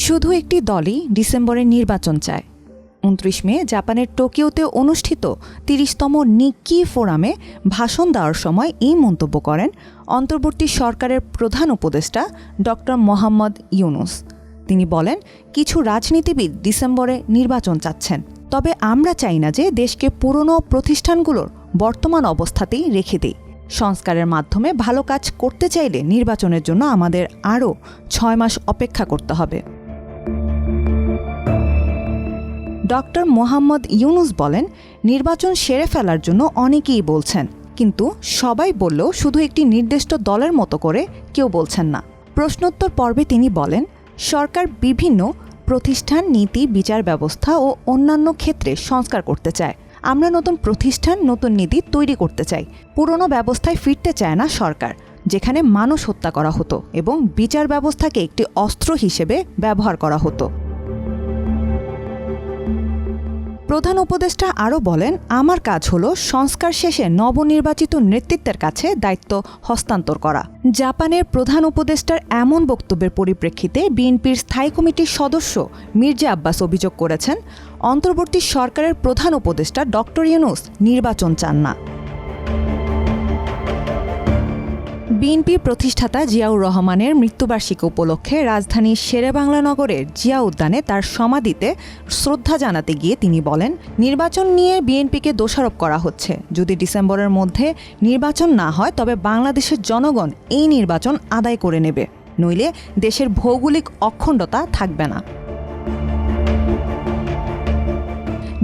শুধু একটি দলই ডিসেম্বরে নির্বাচন চায়। ২৯ মে জাপানের টোকিওতে অনুষ্ঠিত ৩০তম নিক্কি ফোরামে ভাষণ দেওয়ার সময় এই মন্তব্য করেন অন্তর্বর্তী সরকারের প্রধান উপদেষ্টা ড. মোহাম্মদ ইউনুস। তিনি বলেন, কিছু রাজনীতিবিদ ডিসেম্বরে নির্বাচন চাচ্ছেন, তবে আমরা চাই না যে দেশকে পুরনো প্রতিষ্ঠানগুলোর বর্তমান অবস্থাতেই রেখে দিই। সংস্কারের মাধ্যমে ভালো কাজ করতে চাইলে নির্বাচনের জন্য আমাদের আরও ৬ মাস অপেক্ষা করতে হবে। ড. মোহাম্মদ ইউনুস বলেন, নির্বাচন সেরে ফেলার জন্য অনেকেই বলছেন, কিন্তু সবাই বললেও শুধু একটি নির্দিষ্ট দলের মতো করে কেউ বলছেন না। প্রশ্নোত্তর পর্বে তিনি বলেন, সরকার বিভিন্ন প্রতিষ্ঠান, নীতি, বিচার ব্যবস্থা ও অন্যান্য ক্ষেত্রে সংস্কার করতে চায়। আমরা নতুন প্রতিষ্ঠান, নতুন নীতি তৈরি করতে চাই। পুরনো ব্যবস্থায় ফিরতে চায় না সরকার, যেখানে মানুষ হত্যা করা হতো এবং বিচার ব্যবস্থাকে একটি অস্ত্র হিসেবে ব্যবহার করা হতো। প্রধান উপদেষ্টা আরও বলেন, আমার কাজ হলো সংস্কার শেষে নবনির্বাচিত নেতৃত্বের কাছে দায়িত্ব হস্তান্তর করা। জাপানের প্রধান উপদেষ্টার এমন বক্তব্যের পরিপ্রেক্ষিতে বিএনপির স্থায়ী কমিটির সদস্য মির্জা আব্বাস অভিযোগ করেছেন, অন্তর্বর্তী সরকারের প্রধান উপদেষ্টা ড. ইউনুস নির্বাচন চান না। বিএনপি প্রতিষ্ঠাতা জিয়াউর রহমানের মৃত্যুবার্ষিকী উপলক্ষে রাজধানীর শেরেবাংলা নগরের জিয়া উদ্যানে তার সমাধিতে শ্রদ্ধা জানাতে গিয়ে তিনি বলেন, নির্বাচন নিয়ে বিএনপিকে দোষারোপ করা হচ্ছে। যদি ডিসেম্বরের মধ্যে নির্বাচন না হয় তবে বাংলাদেশের জনগণ এই নির্বাচন আদায় করে নেবে, নইলে দেশের ভৌগোলিক অখণ্ডতা থাকবে না।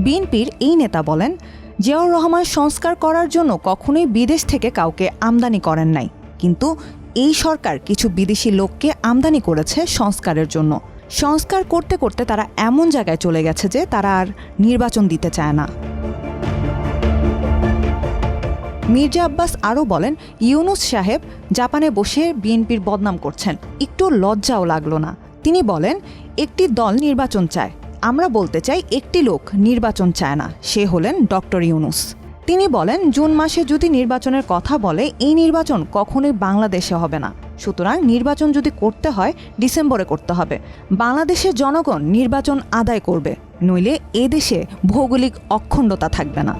বিএনপির এই নেতা বলেন, জিয়াউর রহমান সংস্কার করার জন্য কখনোই বিদেশ থেকে কাউকে আমদানি করেন নাই, কিন্তু এই সরকার কিছু বিদেশি লোককে আমদানি করেছে সংস্কারের জন্য। সংস্কার করতে করতে তারা এমন জায়গায় চলে গেছে যে তারা আর নির্বাচন দিতে চায় না। মির্জা আব্বাস আরও বলেন, ইউনুস সাহেব জাপানে বসে বিএনপির বদনাম করছেন, একটু লজ্জাও লাগলো না। তিনি বলেন, একটি দল নির্বাচন চায়, আমরা বলতে চাই একটি লোক নির্বাচন চায় না, সে হলেন ড. ইউনুস। তিনি বলেন, জুন মাসে যদি নির্বাচনের কথা বলে, এই নির্বাচন কখনোই বাংলাদেশে হবে না। সুতরাং নির্বাচন যদি করতে হয় ডিসেম্বরে করতে হবে। বাংলাদেশের জনগণ নির্বাচন আদায় করবে, নইলে এদেশে ভৌগোলিক অখণ্ডতা থাকবে না।